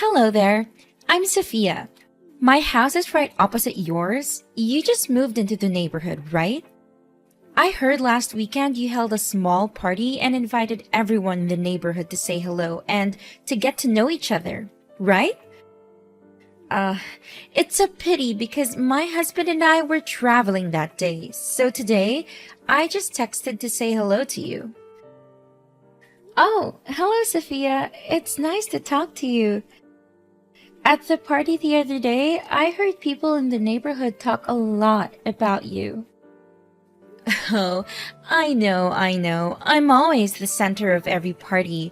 Hello there. I'm Sophia. My house is right opposite yours. You just moved into the neighborhood, right? I heard last weekend you held a small party and invited everyone in the neighborhood to say hello and to get to know each other, right? Uh, it's a pity because my husband and I were traveling that day, so today I just texted to say hello to you. Oh, hello, Sophia. It's nice to talk to you. At the party the other day, I heard people in the neighborhood talk a lot about you. Oh, I know. I'm always the center of every party.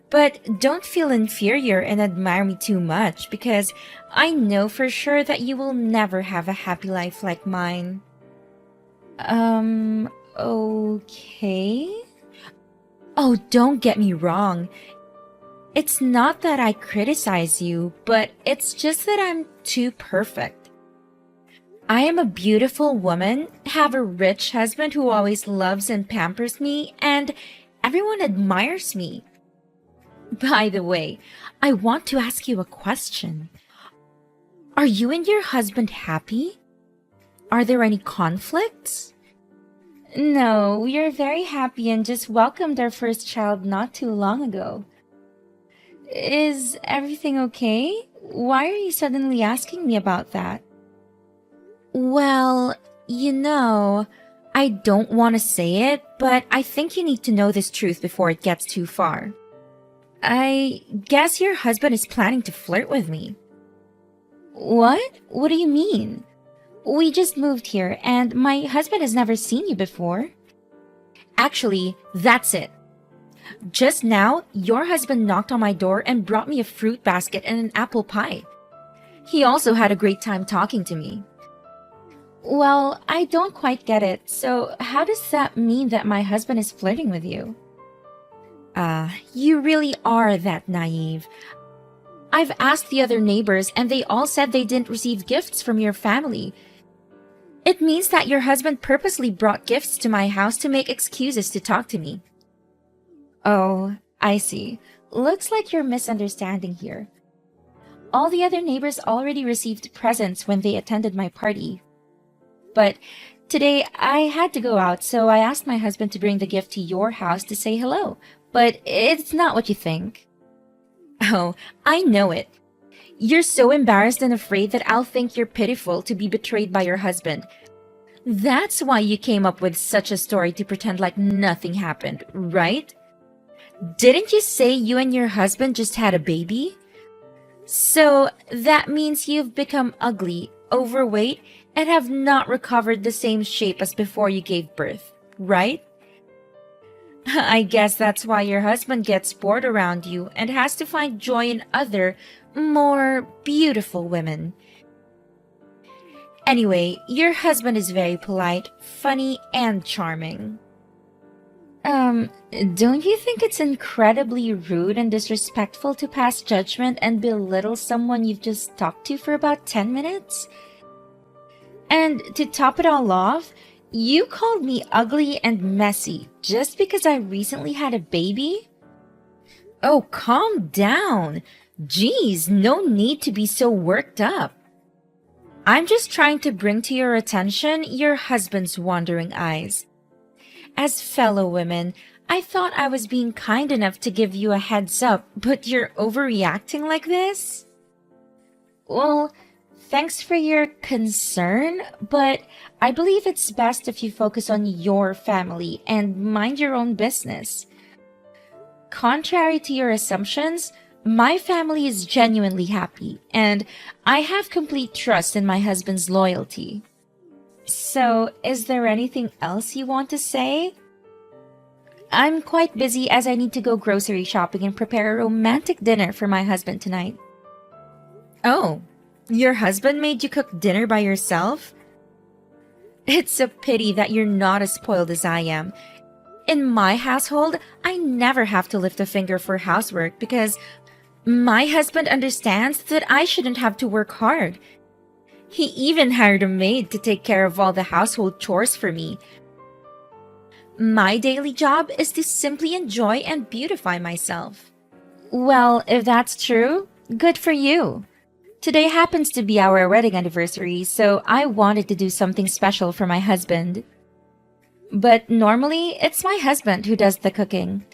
But don't feel inferior and admire me too much because I know for sure that you will never have a happy life like mine. Okay. Oh, don't get me wrong. It's not that I criticize you, but it's just that I'm too perfect. I am a beautiful woman, have a rich husband who always loves and pampers me, and everyone admires me. By the way, I want to ask you a question. Are you and your husband happy? Are there any conflicts? No, we are very happy and just welcomed our first child not too long ago. Is everything okay? Why are you suddenly asking me about that? Well, I don't want to say it, but I think you need to know this truth before it gets too far. I guess your husband is planning to flirt with me. What? What do you mean? We just moved here and my husband has never seen you before. Actually, that's it. Just now, your husband knocked on my door and brought me a fruit basket and an apple pie. He also had a great time talking to me. Well, I don't quite get it, so how does that mean that my husband is flirting with you? You really are that naive. I've asked the other neighbors and they all said they didn't receive gifts from your family. It means that your husband purposely brought gifts to my house to make excuses to talk to me. Oh, I see. Looks like you're misunderstanding here. All the other neighbors already received presents when they attended my party. But today I had to go out, so I asked my husband to bring the gift to your house to say hello. But it's not what you think. Oh, I know it. You're so embarrassed and afraid that I'll think you're pitiful to be betrayed by your husband. That's why you came up with such a story to pretend like nothing happened, right? Didn't you say you and your husband just had a baby? So that means you've become ugly, overweight, and have not recovered the same shape as before you gave birth, right? I guess that's why your husband gets bored around you and has to find joy in other, more beautiful women. Anyway, your husband is very polite, funny, and charming. Don't you think it's incredibly rude and disrespectful to pass judgment and belittle someone you've just talked to for about 10 minutes? And to top it all off, you called me ugly and messy just because I recently had a baby? Oh, calm down. Geez, no need to be so worked up. I'm just trying to bring to your attention your husband's wandering eyes. As fellow women, I thought I was being kind enough to give you a heads up, but you're overreacting like this? Well, thanks for your concern, but I believe it's best if you focus on your family and mind your own business. Contrary to your assumptions, my family is genuinely happy, and I have complete trust in my husband's loyalty. So, is there anything else you want to say? I'm quite busy as I need to go grocery shopping and prepare a romantic dinner for my husband tonight. Oh, your husband made you cook dinner by yourself? It's a pity that you're not as spoiled as I am. In my household, I never have to lift a finger for housework because my husband understands that I shouldn't have to work hard. He even hired a maid to take care of all the household chores for me. My daily job is to simply enjoy and beautify myself. Well, if that's true, good for you. Today happens to be our wedding anniversary, so I wanted to do something special for my husband. But normally, it's my husband who does the cooking.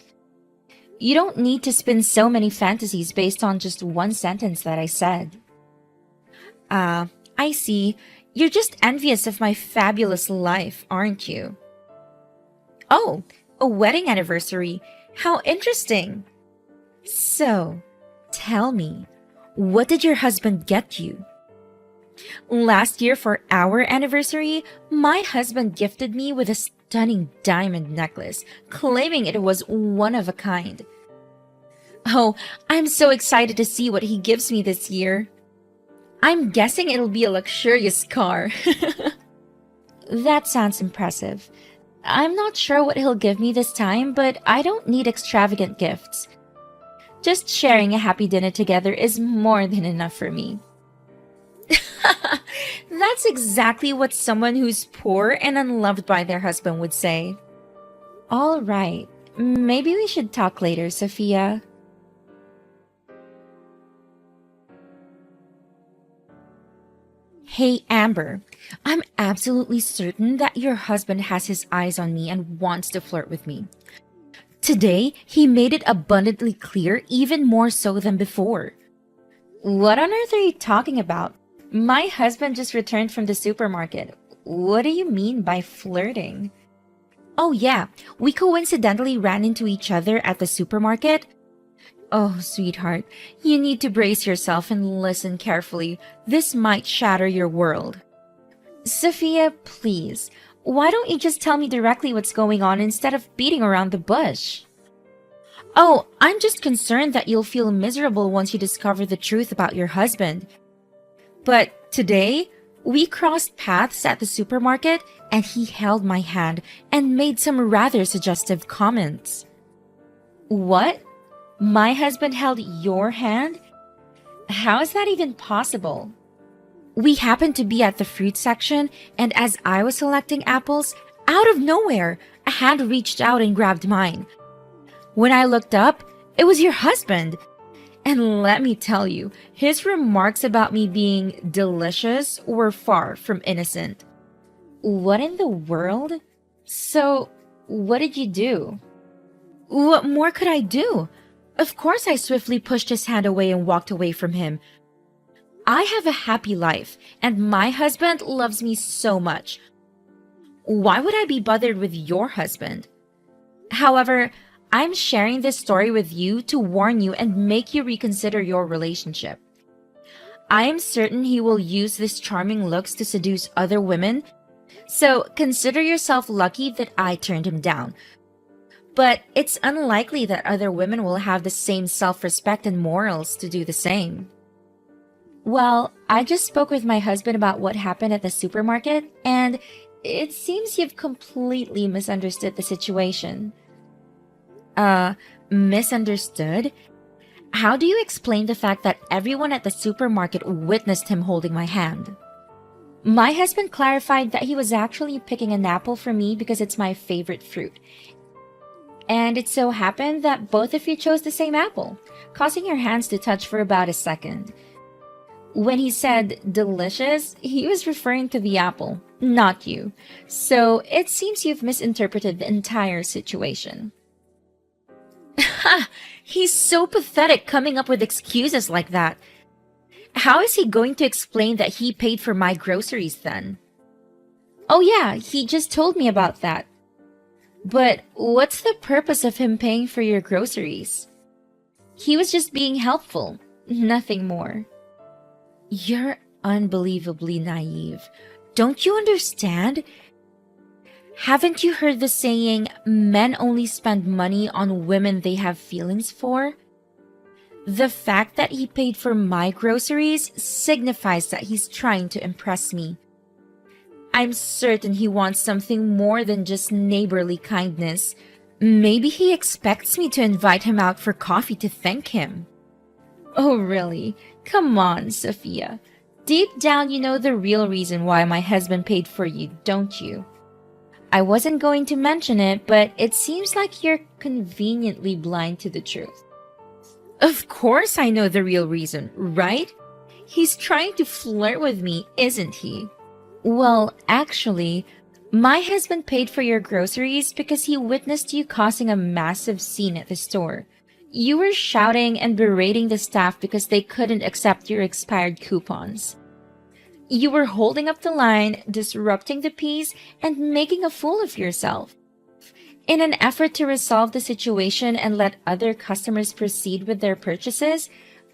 You don't need to spin so many fantasies based on just one sentence that I said. Ah, I see. You're just envious of my fabulous life, aren't you? Oh, a wedding anniversary. How interesting. So, tell me, what did your husband get you? Last year for our anniversary, my husband gifted me with a stunning diamond necklace, claiming it was one of a kind. Oh, I'm so excited to see what he gives me this year. I'm guessing it'll be a luxurious car. That sounds impressive. I'm not sure what he'll give me this time, but I don't need extravagant gifts. Just sharing a happy dinner together is more than enough for me. That's exactly what someone who's poor and unloved by their husband would say. All right, maybe we should talk later, Sophia. Hey, Amber, I'm absolutely certain that your husband has his eyes on me and wants to flirt with me. Today, he made it abundantly clear, even more so than before. What on earth are you talking about? My husband just returned from the supermarket. What do you mean by flirting? Oh, yeah, we coincidentally ran into each other at the supermarket. Oh, sweetheart, you need to brace yourself and listen carefully. This might shatter your world. Sophia, please, why don't you just tell me directly what's going on instead of beating around the bush? Oh, I'm just concerned that you'll feel miserable once you discover the truth about your husband. But today, we crossed paths at the supermarket and he held my hand and made some rather suggestive comments. What? My husband held your hand? How is that even possible? We happened to be at the fruit section, and as I was selecting apples, out of nowhere, a hand reached out and grabbed mine. When I looked up, it was your husband. And let me tell you, his remarks about me being delicious were far from innocent. What in the world? So, what did you do? What more could I do? Of course, I swiftly pushed his hand away and walked away from him. I have a happy life, and my husband loves me so much. Why would I be bothered with your husband? However, I'm sharing this story with you to warn you and make you reconsider your relationship. I am certain he will use these charming looks to seduce other women, so consider yourself lucky that I turned him down. But it's unlikely that other women will have the same self-respect and morals to do the same. Well, I just spoke with my husband about what happened at the supermarket, and it seems you've completely misunderstood the situation. Misunderstood? How do you explain the fact that everyone at the supermarket witnessed him holding my hand? My husband clarified that he was actually picking an apple for me because it's my favorite fruit. And it so happened that both of you chose the same apple, causing your hands to touch for about a second. When he said delicious, he was referring to the apple, not you. So it seems you've misinterpreted the entire situation. Ha! He's so pathetic coming up with excuses like that. How is he going to explain that he paid for my groceries then? Oh yeah, he just told me about that. But what's the purpose of him paying for your groceries? He was just being helpful, nothing more. You're unbelievably naive. Don't you understand? Haven't you heard the saying, men only spend money on women they have feelings for? The fact that he paid for my groceries signifies that he's trying to impress me. I'm certain he wants something more than just neighborly kindness. Maybe he expects me to invite him out for coffee to thank him. Oh, really? Come on, Sophia. Deep down, you know the real reason why my husband paid for you, don't you? I wasn't going to mention it, but it seems like you're conveniently blind to the truth. Of course I know the real reason, right? He's trying to flirt with me, isn't he? Well, actually, my husband paid for your groceries because he witnessed you causing a massive scene at the store. You were shouting and berating the staff because they couldn't accept your expired coupons. You were holding up the line, disrupting the peace, and making a fool of yourself. In an effort to resolve the situation and let other customers proceed with their purchases,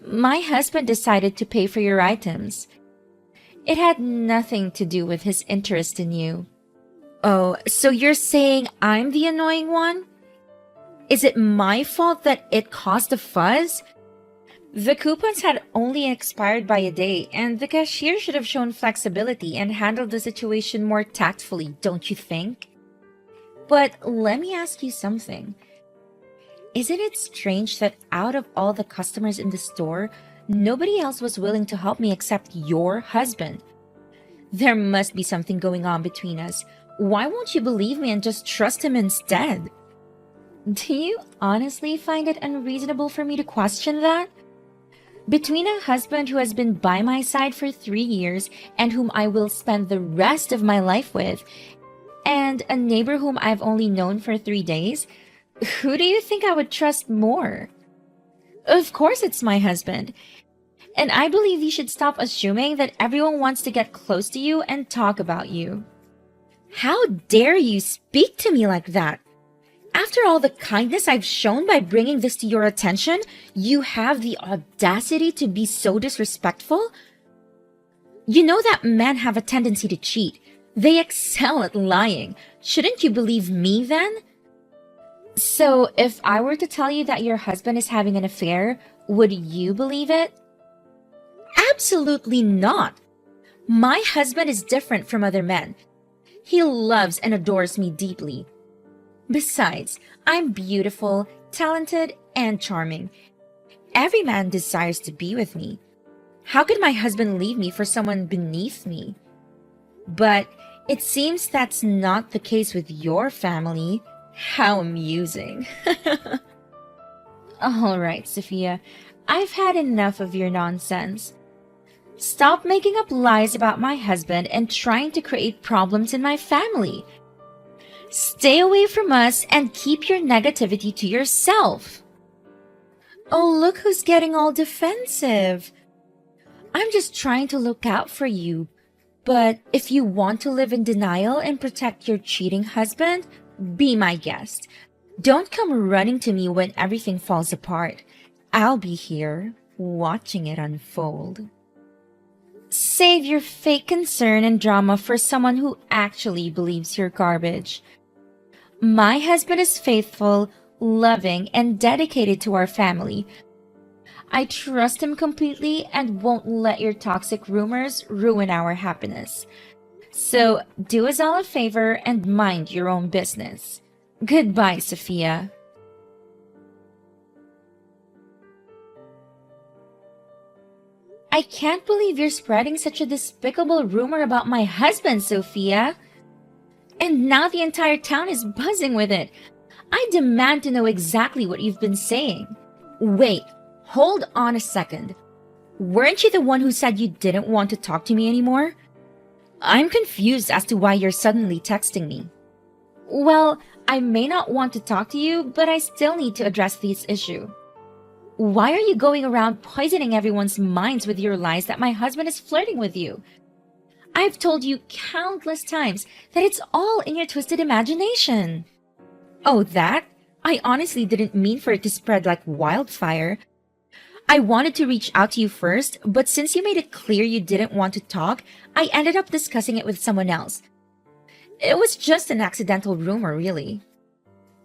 my husband decided to pay for your items. It had nothing to do with his interest in you. Oh, so you're saying I'm the annoying one? Is it my fault that it caused a fuss? The coupons had only expired by a day, and the cashier should have shown flexibility and handled the situation more tactfully, don't you think? But let me ask you something. Isn't it strange that out of all the customers in the store, nobody else was willing to help me except your husband? There must be something going on between us. Why won't you believe me and just trust him instead? Do you honestly find it unreasonable for me to question that? Between a husband who has been by my side for 3 years and whom I will spend the rest of my life with, and a neighbor whom I've only known for 3 days, who do you think I would trust more? Of course it's my husband. And I believe you should stop assuming that everyone wants to get close to you and talk about you. How dare you speak to me like that? After all the kindness I've shown by bringing this to your attention, you have the audacity to be so disrespectful? You know that men have a tendency to cheat. They excel at lying. Shouldn't you believe me then? So, if I were to tell you that your husband is having an affair, would you believe it? Absolutely not. My husband is different from other men. He loves and adores me deeply. Besides, I'm beautiful, talented, and charming. Every man desires to be with me. How could my husband leave me for someone beneath me? But it seems that's not the case with your family. How amusing. All right, Sophia. I've had enough of your nonsense. Stop making up lies about my husband and trying to create problems in my family. Stay away from us and keep your negativity to yourself. Oh, look who's getting all defensive. I'm just trying to look out for you. But if you want to live in denial and protect your cheating husband, be my guest. Don't come running to me when everything falls apart. I'll be here, watching it unfold. Save your fake concern and drama for someone who actually believes you're garbage. My husband is faithful, loving, and dedicated to our family. I trust him completely and won't let your toxic rumors ruin our happiness. So do us all a favor and mind your own business. Goodbye, Sophia. I can't believe you're spreading such a despicable rumor about my husband, Sophia. And now the entire town is buzzing with it. I demand to know exactly what you've been saying. Wait, hold on a second. Weren't you the one who said you didn't want to talk to me anymore? I'm confused as to why you're suddenly texting me. Well, I may not want to talk to you, but I still need to address this issue. Why are you going around poisoning everyone's minds with your lies that my husband is flirting with you? I've told you countless times that it's all in your twisted imagination. Oh, that? I honestly didn't mean for it to spread like wildfire. I wanted to reach out to you first, but since you made it clear you didn't want to talk, I ended up discussing it with someone else. It was just an accidental rumor, really.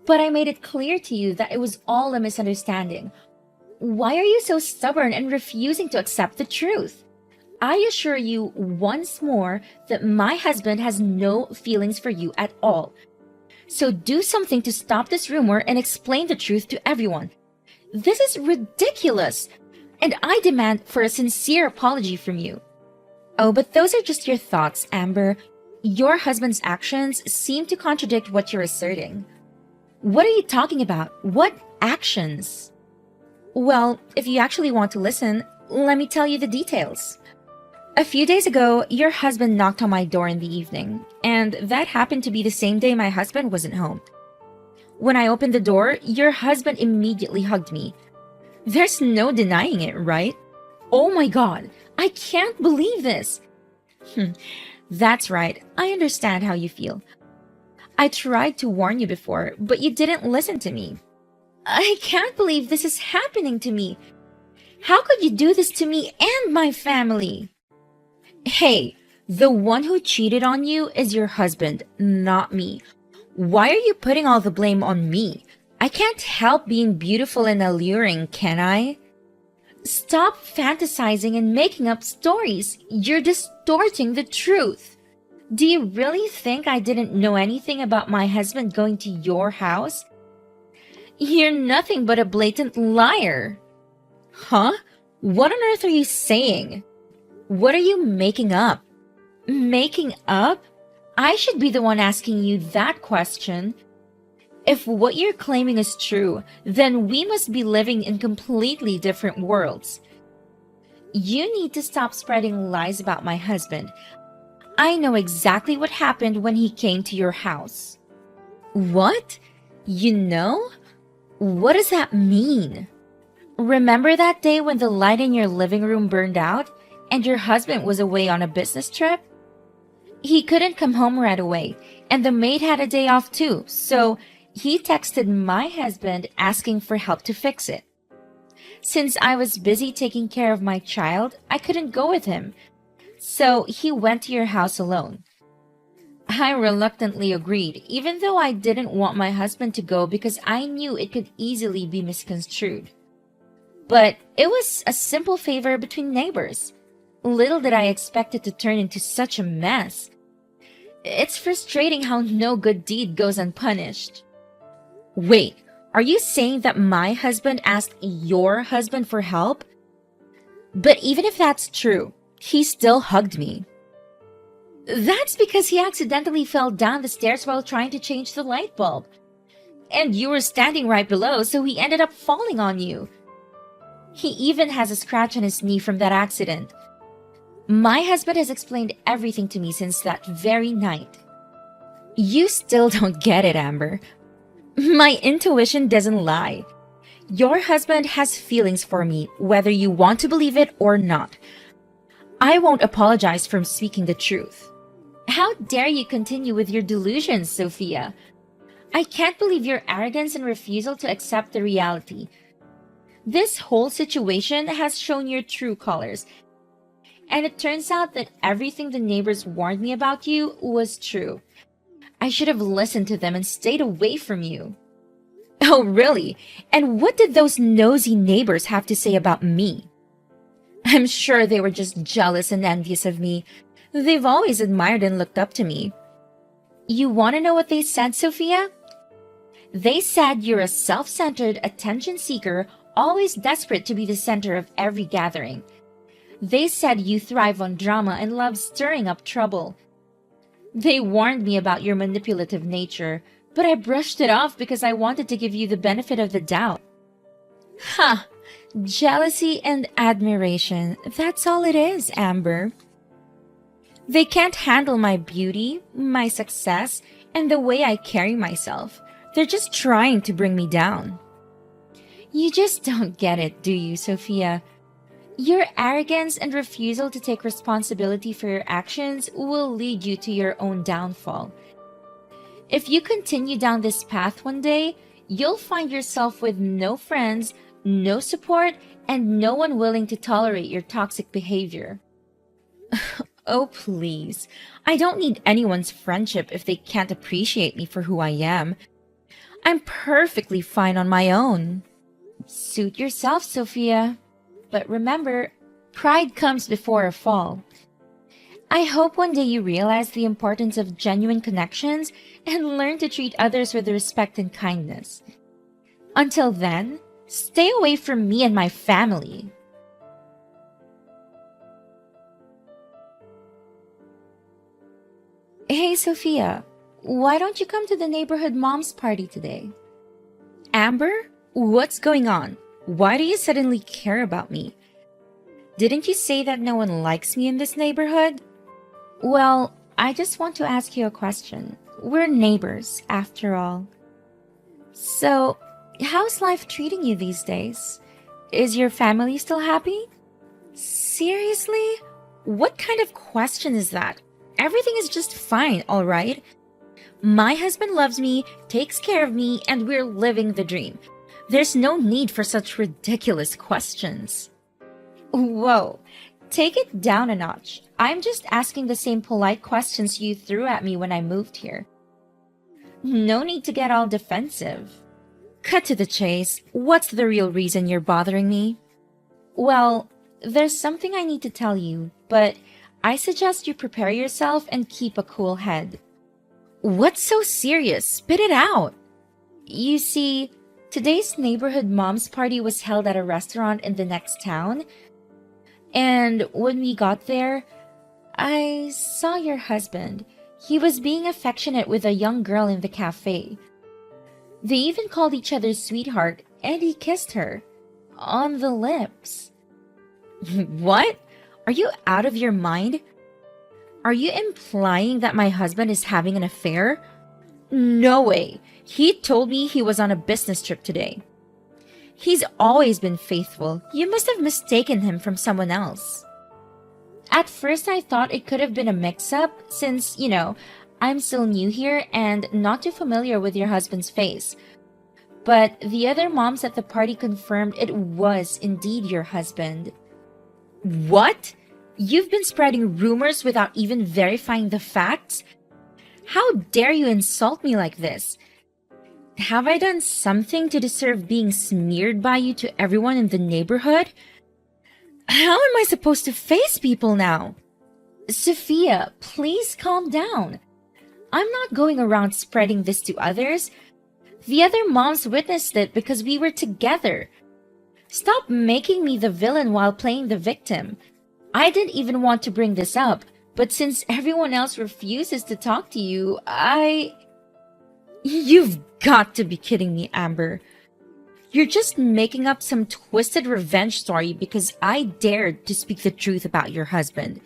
But I made it clear to you that it was all a misunderstanding. Why are you so stubborn and refusing to accept the truth? I assure you once more that my husband has no feelings for you at all. So do something to stop this rumor and explain the truth to everyone. This is ridiculous, and I demand for a sincere apology from you. Oh, but those are just your thoughts, Amber. Your husband's actions seem to contradict what you're asserting. What are you talking about? What actions? Well, if you actually want to listen, let me tell you the details. A few days ago, your husband knocked on my door in the evening, and that happened to be the same day my husband wasn't home. When I opened the door, your husband immediately hugged me. There's no denying it, right? Oh my god, I can't believe this! That's right, I understand how you feel. I tried to warn you before, but you didn't listen to me. I can't believe this is happening to me. How could you do this to me and my family? Hey, the one who cheated on you is your husband, not me. Why are you putting all the blame on me? I can't help being beautiful and alluring, can I? Stop fantasizing and making up stories. You're distorting the truth. Do you really think I didn't know anything about my husband going to your house? You're nothing but a blatant liar. Huh? What on earth are you saying? What are you making up? Making up? I should be the one asking you that question. If what you're claiming is true, then we must be living in completely different worlds. You need to stop spreading lies about my husband. I know exactly what happened when he came to your house. What? You know? What does that mean? Remember that day when the light in your living room burned out and your husband was away on a business trip? He couldn't come home right away, and the maid had a day off too, so he texted my husband asking for help to fix it. Since I was busy taking care of my child, I couldn't go with him, so he went to your house alone. I reluctantly agreed, even though I didn't want my husband to go because I knew it could easily be misconstrued. But it was a simple favor between neighbors. Little did I expect it to turn into such a mess. It's frustrating how no good deed goes unpunished. Wait, are you saying that my husband asked your husband for help? But even if that's true, he still hugged me. That's because he accidentally fell down the stairs while trying to change the light bulb. And you were standing right below, so he ended up falling on you. He even has a scratch on his knee from that accident. My husband has explained everything to me since that very night. You still don't get it, Amber. My intuition doesn't lie. Your husband has feelings for me, whether you want to believe it or not. I won't apologize for speaking the truth. How dare you continue with your delusions, Sophia? I can't believe your arrogance and refusal to accept the reality. This whole situation has shown your true colors. And it turns out that everything the neighbors warned me about you was true. I should have listened to them and stayed away from you. Oh, really? And what did those nosy neighbors have to say about me? I'm sure they were just jealous and envious of me. They've always admired and looked up to me. You want to know what they said, Sophia? They said you're a self-centered attention seeker, always desperate to be the center of every gathering. They said you thrive on drama and love stirring up trouble. They warned me about your manipulative nature, but I brushed it off because I wanted to give you the benefit of the doubt. Ha! Jealousy and admiration, that's all it is, Amber. They can't handle my beauty, my success, and the way I carry myself. They're just trying to bring me down. You just don't get it, do you, Sophia? Your arrogance and refusal to take responsibility for your actions will lead you to your own downfall. If you continue down this path one day, you'll find yourself with no friends, no support, and no one willing to tolerate your toxic behavior. Oh, please. I don't need anyone's friendship if they can't appreciate me for who I am. I'm perfectly fine on my own. Suit yourself, Sophia. But remember, pride comes before a fall. I hope one day you realize the importance of genuine connections and learn to treat others with respect and kindness. Until then, stay away from me and my family. Hey, Sophia, why don't you come to the neighborhood mom's party today? Amber, what's going on? Why do you suddenly care about me? Didn't you say that no one likes me in this neighborhood? Well, I just want to ask you a question. We're neighbors, after all. So, how's life treating you these days? Is your family still happy? Seriously? What kind of question is that? Everything is just fine, alright? My husband loves me, takes care of me, and we're living the dream. There's no need for such ridiculous questions. Whoa, take it down a notch. I'm just asking the same polite questions you threw at me when I moved here. No need to get all defensive. Cut to the chase. What's the real reason you're bothering me? Well, there's something I need to tell you, but I suggest you prepare yourself and keep a cool head. What's so serious? Spit it out. You see, today's neighborhood mom's party was held at a restaurant in the next town. And when we got there, I saw your husband. He was being affectionate with a young girl in the cafe. They even called each other sweetheart, and he kissed her. On the lips. What? Are you out of your mind? Are you implying that my husband is having an affair? No way. He told me he was on a business trip today. He's always been faithful. You must have mistaken him from someone else. At first, I thought it could have been a mix-up since, I'm still new here and not too familiar with your husband's face. But the other moms at the party confirmed it was indeed your husband. What? You've been spreading rumors without even verifying the facts? How dare you insult me like this? Have I done something to deserve being smeared by you to everyone in the neighborhood? How am I supposed to face people now? Sophia, please calm down. I'm not going around spreading this to others. The other moms witnessed it because we were together. Stop making me the villain while playing the victim. I didn't even want to bring this up, but since everyone else refuses to talk to you, You've got to be kidding me, Amber. You're just making up some twisted revenge story because I dared to speak the truth about your husband.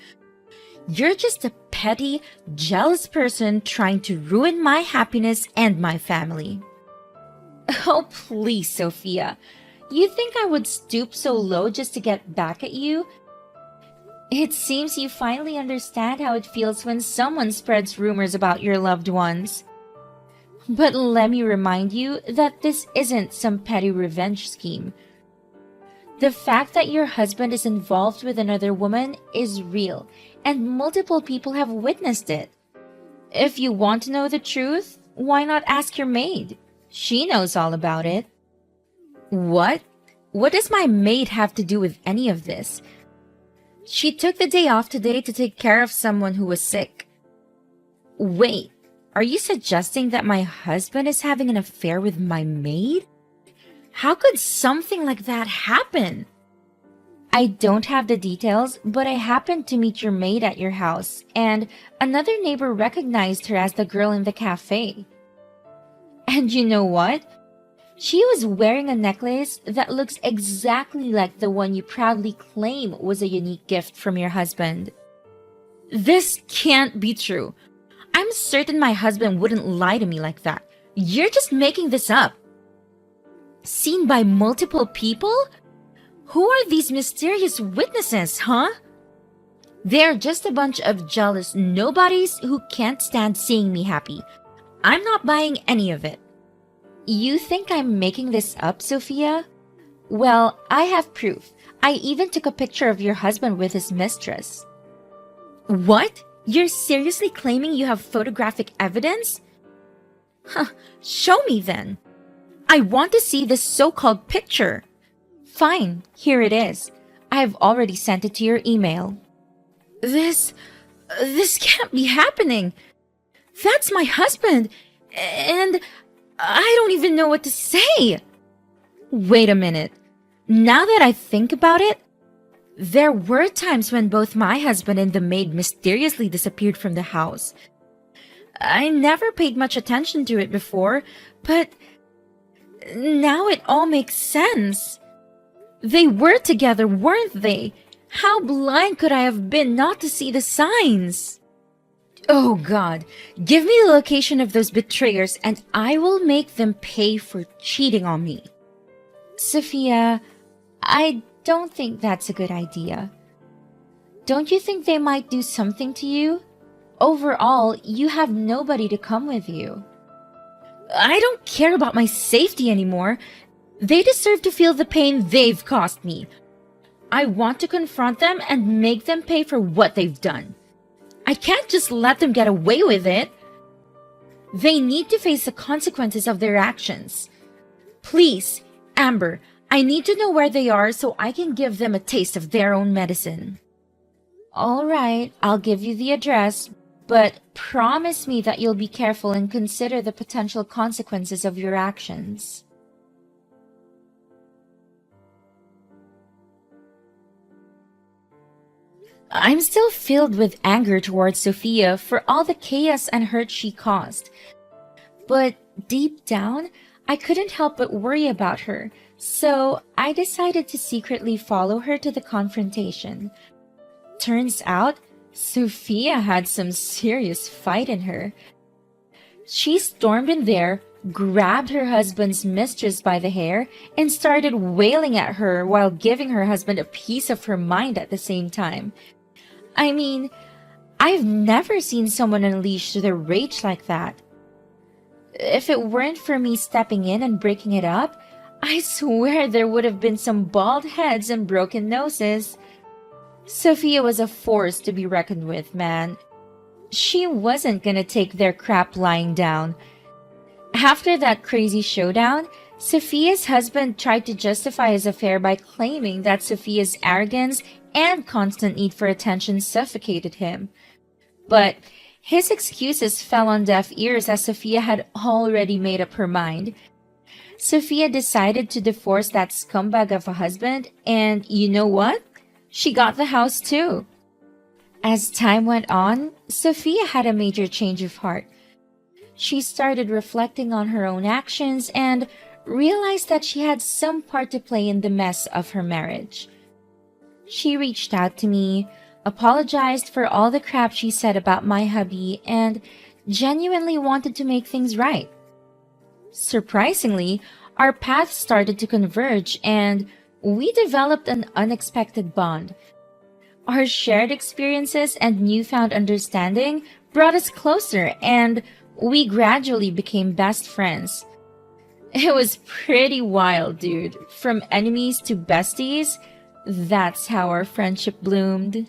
You're just a petty, jealous person trying to ruin my happiness and my family. Oh, please, Sophia. You think I would stoop so low just to get back at you? It seems you finally understand how it feels when someone spreads rumors about your loved ones. But let me remind you that this isn't some petty revenge scheme. The fact that your husband is involved with another woman is real, and multiple people have witnessed it. If you want to know the truth, why not ask your maid? She knows all about it. What? What does my maid have to do with any of this? She took the day off today to take care of someone who was sick. Wait. Are you suggesting that my husband is having an affair with my maid? How could something like that happen? I don't have the details, but I happened to meet your maid at your house, and another neighbor recognized her as the girl in the cafe. And you know what? She was wearing a necklace that looks exactly like the one you proudly claim was a unique gift from your husband. This can't be true. I'm certain my husband wouldn't lie to me like that. You're just making this up. Seen by multiple people? Who are these mysterious witnesses, huh? They're just a bunch of jealous nobodies who can't stand seeing me happy. I'm not buying any of it. You think I'm making this up, Sophia? Well, I have proof. I even took a picture of your husband with his mistress. What? You're seriously claiming you have photographic evidence? Huh, show me then. I want to see this so-called picture. Fine, here it is. I've already sent it to your email. This can't be happening. That's my husband, and I don't even know what to say. Wait a minute. Now that I think about it, there were times when both my husband and the maid mysteriously disappeared from the house. I never paid much attention to it before, but now it all makes sense. They were together, weren't they? How blind could I have been not to see the signs? Oh God, give me the location of those betrayers and I will make them pay for cheating on me. Sophia, I don't think that's a good idea. Don't you think they might do something to you? Overall, you have nobody to come with you. I don't care about my safety anymore. They deserve to feel the pain they've caused me. I want to confront them and make them pay for what they've done. I can't just let them get away with it. They need to face the consequences of their actions. Please, Amber, I need to know where they are so I can give them a taste of their own medicine. All right, I'll give you the address, but promise me that you'll be careful and consider the potential consequences of your actions. I'm still filled with anger towards Sophia for all the chaos and hurt she caused. But deep down, I couldn't help but worry about her, so I decided to secretly follow her to the confrontation. Turns out, Sophia had some serious fight in her. She stormed in there, grabbed her husband's mistress by the hair, and started wailing at her while giving her husband a piece of her mind at the same time. I mean, I've never seen someone unleash their rage like that. If it weren't for me stepping in and breaking it up, I swear there would have been some bald heads and broken noses. Sophia was a force to be reckoned with, man. She wasn't gonna take their crap lying down. After that crazy showdown, Sophia's husband tried to justify his affair by claiming that Sophia's arrogance and constant need for attention suffocated him. But his excuses fell on deaf ears as Sophia had already made up her mind. Sophia decided to divorce that scumbag of a husband, and you know what? She got the house too. As time went on, Sophia had a major change of heart. She started reflecting on her own actions and realized that she had some part to play in the mess of her marriage. She reached out to me, apologized for all the crap she said about my hubby, and genuinely wanted to make things right. Surprisingly, our paths started to converge and we developed an unexpected bond. Our shared experiences and newfound understanding brought us closer and we gradually became best friends. It was pretty wild, dude. From enemies to besties, that's how our friendship bloomed.